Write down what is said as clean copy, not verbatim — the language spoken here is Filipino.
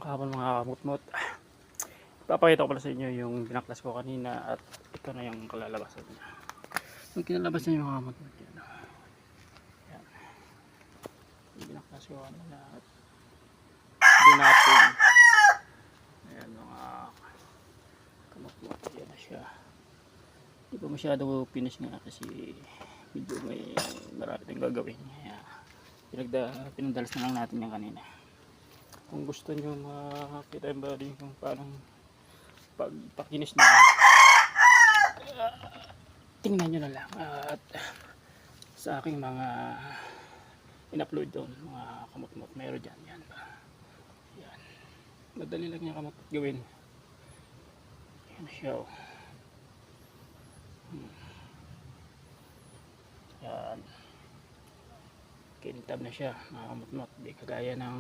Kahapon mga kamutmot, papakita ko pala sa inyo yung binaklas ko kanina at ito na yung kalalabasan niya. Yung kinalabas niya yung mga kamutmot yan. Yan. Yung binaklas ko kanina at binapong. Ayan mga kamutmot, yan na siya. Hindi pa masyado finish nga kasi medyo may marami tayong gagawin. Ayan. Pinagdalas na lang natin yan kanina. Kung gusto nyo makita yung bali kung paano pagpakinis na, tingnan nyo na lang at sa aking mga in-upload doon mga kamutmot, meron dyan yan. Yan, madali lang yung kamutmot gawin. Yan siya oh. Yan, kintab na siya mga kamutmot, di kagaya ng